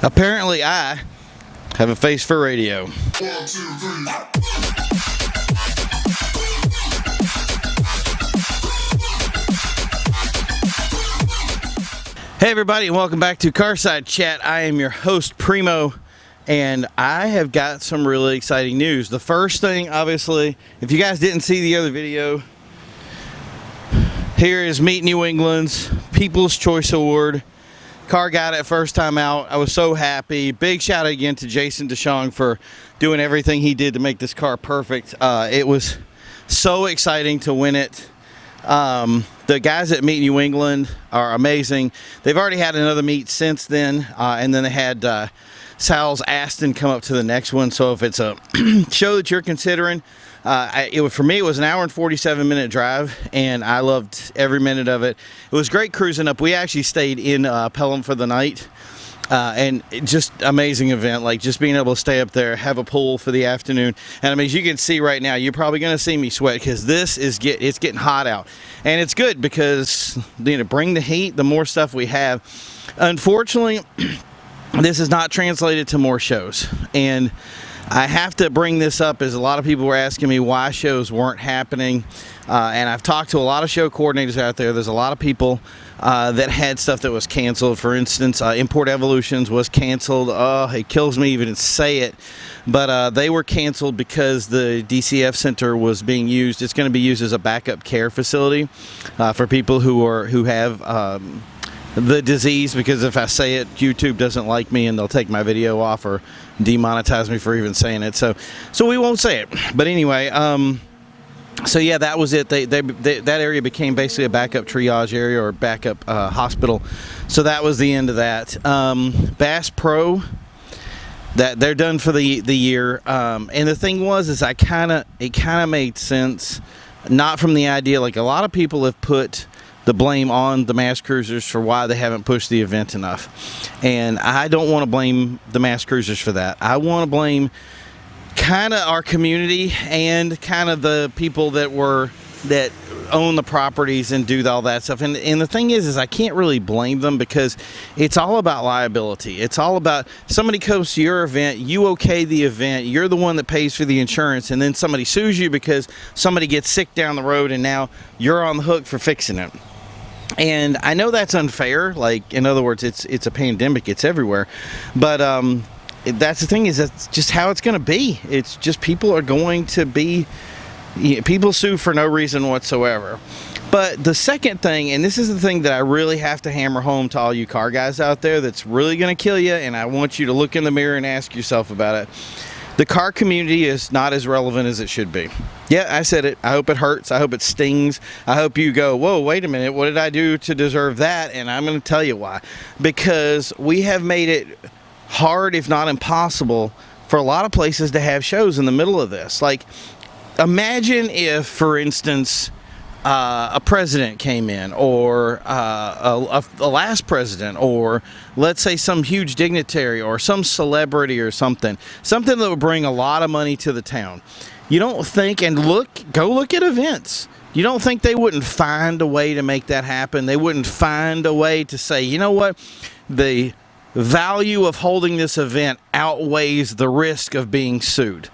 Apparently I have a face for radio. 1, 2, 3. Hey everybody, and welcome back to Carside Chat. I am your host, Primo, and I have got some really exciting news. The first thing, obviously, if you guys didn't see the other video, here is Meet New England's People's Choice Award. Car got it first time out. I was so happy. Big shout out again to Jason DeShong for doing everything he did to make this car perfect. It was so exciting to win it. The guys at Meet New England are amazing. They've already had another meet since then, and then they had Sal's Aston come up to the next one. So if it's a show that you're considering, for me it was an hour and 47-minute drive, and I loved every minute of it. It was great cruising up. We actually stayed in Pelham for the night, and just amazing event. Like just being able to stay up there, have a pool for the afternoon, and I mean, as you can see right now, you're probably going to see me sweat because this is it's getting hot out, and it's good because bring the heat. The more stuff we have, unfortunately, this is not translated to more shows, and I have to bring this up as a lot of people were asking me why shows weren't happening, and I've talked to a lot of show coordinators out there. There's a lot of people that had stuff that was canceled. For instance, Import Evolutions was canceled. Oh, it kills me even to say it, but they were canceled because the DCF Center was being used. It's going to be used as a backup care facility for people who have the disease, because if I say it, YouTube doesn't like me and they'll take my video off or demonetize me for even saying it. So we won't say it. But anyway, so yeah, that was it. That area became basically a backup triage area or backup hospital. So that was the end of that. Bass Pro, that they're done for the year. And the thing was, is it kind of made sense, not from the idea, like a lot of people have put the blame on the mass cruisers for why they haven't pushed the event enough, and I don't want to blame the mass cruisers for that. I want to blame kind of our community and kind of the people that own the properties and do all that stuff. And the thing is I can't really blame them because it's all about liability. It's all about somebody comes to your event, you okay the event, you're the one that pays for the insurance, and then somebody sues you because somebody gets sick down the road and now you're on the hook for fixing it. And I know that's unfair. Like, in other words, it's a pandemic. It's everywhere. But that's the thing, is that's just how it's going to be. It's just people are going to be, people sue for no reason whatsoever. But the second thing, and this is the thing that I really have to hammer home to all you car guys out there that's really going to kill you, and I want you to look in the mirror and ask yourself about it. The car community is not as relevant as it should be. Yeah, I said it. I hope it hurts. I hope it stings. I hope you go, whoa, wait a minute. What did I do to deserve that? And I'm going to tell you why. Because we have made it hard, if not impossible, for a lot of places to have shows in the middle of this. Like, imagine if, for instance, a president came in, or a last president, or let's say some huge dignitary or some celebrity or something that would bring a lot of money to the town. You don't think, and go look at events. You don't think they wouldn't find a way to make that happen? They wouldn't find a way to say, you know what, the value of holding this event outweighs the risk of being sued.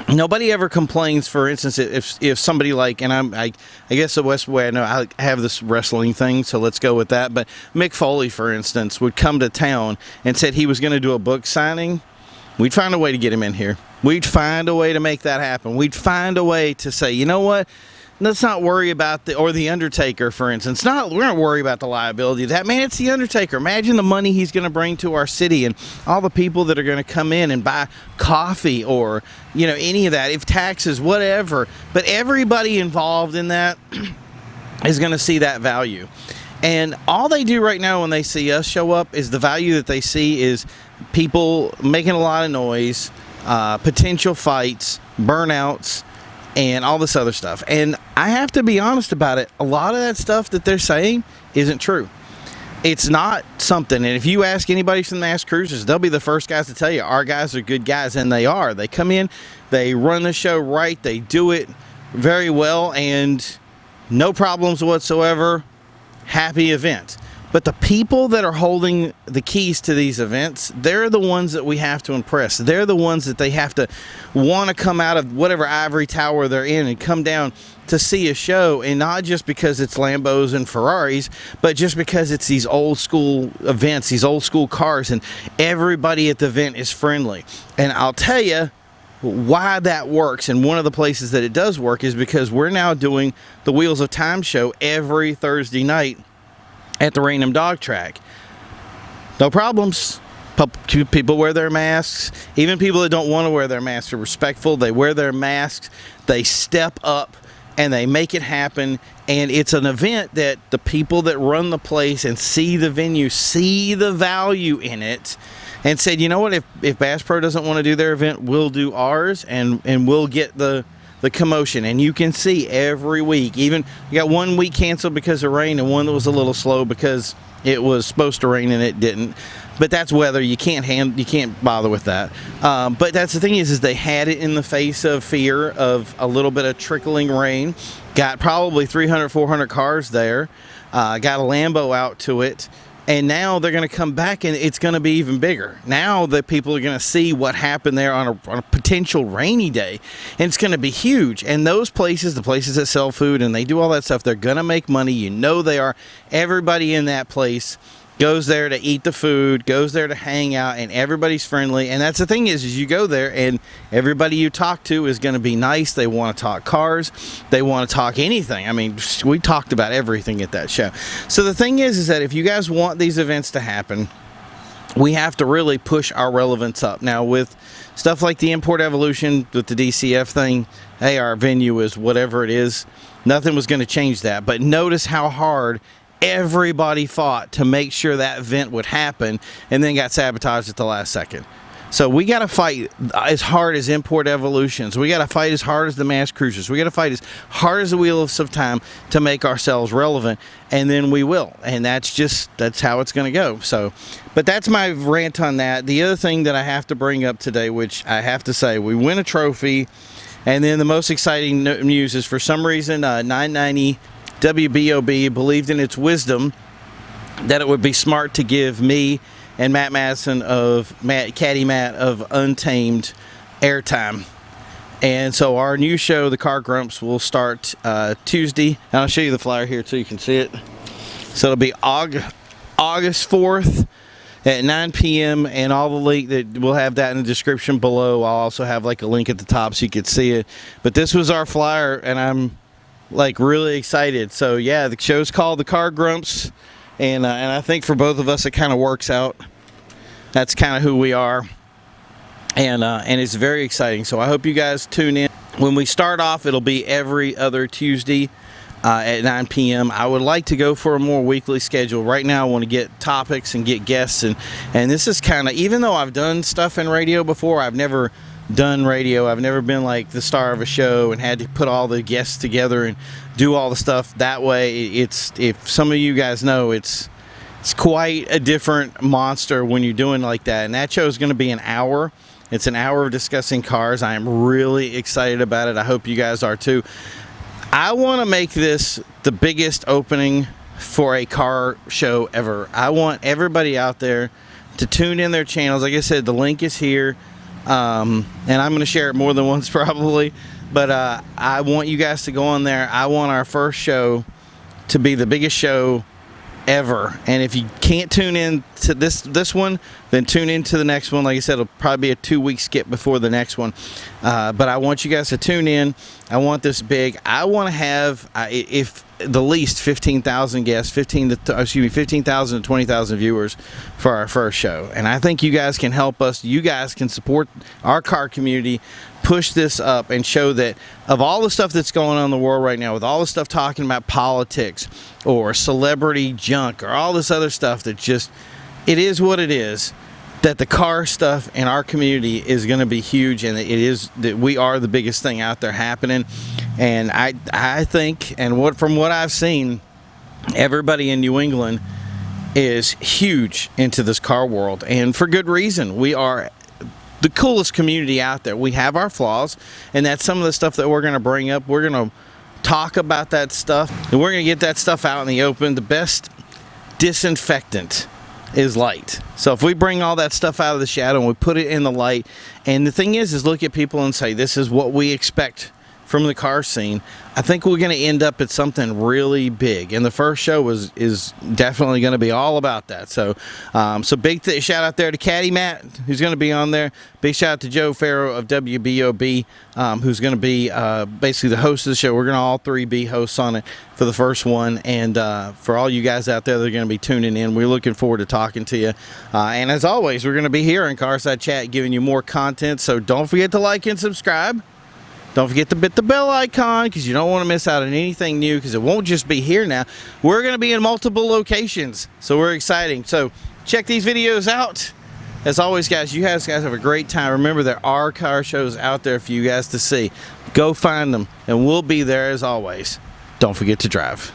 Nobody ever complains, for instance, if somebody like, and I guess the best way I know, I have this wrestling thing, so let's go with that, but Mick Foley, for instance, would come to town and said he was going to do a book signing. We'd find a way to get him in here. We'd find a way to make that happen. We'd find a way to say, you know what, let's not worry about the Undertaker, for instance. We're not worry about the liability of that. Man, it's the Undertaker. Imagine the money he's going to bring to our city and all the people that are going to come in and buy coffee or, any of that, if taxes, whatever. But everybody involved in that is going to see that value. And all they do right now when they see us show up is the value that they see is people making a lot of noise, potential fights, burnouts, and all this other stuff. And I have to be honest about it. A lot of that stuff that they're saying isn't true. It's not something. And if you ask anybody from the mass cruisers, they'll be the first guys to tell you our guys are good guys, and they are. They come in, they run the show right, they do it very well, and no problems whatsoever. Happy event. But the people that are holding the keys to these events, they're the ones that we have to impress. They're the ones that they have to want to come out of whatever ivory tower they're in and come down to see a show, and not just because it's Lambos and Ferraris, but just because it's these old school events, these old school cars, and everybody at the event is friendly. And I'll tell you why that works, and one of the places that it does work is because we're now doing the Wheels of Time show every Thursday night at the Raynham Dog Track. No problems. People wear their masks. Even people that don't want to wear their masks are respectful. They wear their masks. They step up and they make it happen. And it's an event that the people that run the place and see the venue see the value in it, and said, you know what, if Bass Pro doesn't want to do their event, we'll do ours, and we'll get the commotion. And you can see every week, even you got 1 week canceled because of rain and one that was a little slow because it was supposed to rain and it didn't. But that's weather. You can't bother with that. But that's the thing is they had it in the face of fear of a little bit of trickling rain. Got probably 300, 400 cars there. Got a Lambo out to it. And now they're going to come back and it's going to be even bigger. Now the people are going to see what happened there on a potential rainy day. And it's going to be huge. And those places, the places that sell food and they do all that stuff, they're going to make money. You know they are. Everybody in that place goes there to eat the food, goes there to hang out, and everybody's friendly. And that's the thing is you go there and everybody you talk to is going to be nice. They want to talk cars. They want to talk anything. I mean, we talked about everything at that show. So the thing is that if you guys want these events to happen, we have to really push our relevance up. Now with stuff like the Import Evolution with the DCF thing, hey, our venue is whatever it is. Nothing was going to change that. But notice how hard everybody fought to make sure that event would happen, and then got sabotaged at the last second. So we got to fight as hard as Import Evolutions. We got to fight as hard as the Mass Cruisers. We got to fight as hard as the Wheels of Time to make ourselves relevant, and then we will. And that's how it's going to go. So, but that's my rant on that. The other thing that I have to bring up today, which I have to say, we win a trophy, and then the most exciting news is for some reason 990 WBOB believed in its wisdom that it would be smart to give me and Matt Madison of Caddi Matt of Untamed airtime. And so our new show, the Car Grumps, will start Tuesday. And I'll show you the flyer here so you can see it. So it'll be August 4th at 9 p.m. and all the link that we'll have that in the description below. I'll also have like a link at the top so you can see it. But this was our flyer, and I'm like really excited. So yeah, the show's called the Car Grumps, and I think for both of us it kind of works out. That's kind of who we are, and it's very exciting. So I hope you guys tune in. When we start off, it'll be every other Tuesday at 9 p.m. I would like to go for a more weekly schedule. Right now I want to get topics and get guests, and this is kind of, even though I've done stuff in radio before, I've never done radio. I've never been like the star of a show and had to put all the guests together and do all the stuff that way. It's, if some of you guys know, it's quite a different monster when you're doing like that. And that show is going to be an hour. It's an hour of discussing cars. I am really excited about it. I hope you guys are too. I want to make this the biggest opening for a car show ever. I want everybody out there to tune in their channels. Like I said, the link is here. And I'm going to share it more than once probably, but I want you guys to go on there. I want our first show to be the biggest show ever. And if you can't tune in to this one, then tune into the next one. Like I said, it'll probably be a 2-week skip before the next one. But I want you guys to tune in. I want this big. I want to have, if the least 15,000 guests, 15,000 to 20,000 viewers for our first show. And I think you guys can help us. You guys can support our car community, push this up, and show that of all the stuff that's going on in the world right now, with all the stuff talking about politics or celebrity junk or all this other stuff that just, it is what it is, that the car stuff in our community is going to be huge, and it is that we are the biggest thing out there happening. And I think, and from what I've seen, everybody in New England is huge into this car world, and for good reason. We are the coolest community out there. We have our flaws, and that's some of the stuff that we're going to bring up. We're going to talk about that stuff, and we're going to get that stuff out in the open. The best disinfectant is light. So if we bring all that stuff out of the shadow and we put it in the light, and the thing is look at people and say, this is what we expect from the car scene, I think we're going to end up at something really big. And the first show is definitely going to be all about that. So big shout out there to Caddi Matt, who's going to be on there. Big shout out to Joe Farrow of WBOB, who's going to be basically the host of the show. We're going to all three be hosts on it for the first one. And for all you guys out there that are going to be tuning in, we're looking forward to talking to you. And as always, we're going to be here in Carside Chat giving you more content. So don't forget to like and subscribe. Don't forget to hit the bell icon, because you don't want to miss out on anything new, because it won't just be here now. We're going to be in multiple locations, so we're exciting. So check these videos out. As always, guys, you guys have a great time. Remember, there are car shows out there for you guys to see. Go find them, and we'll be there as always. Don't forget to drive.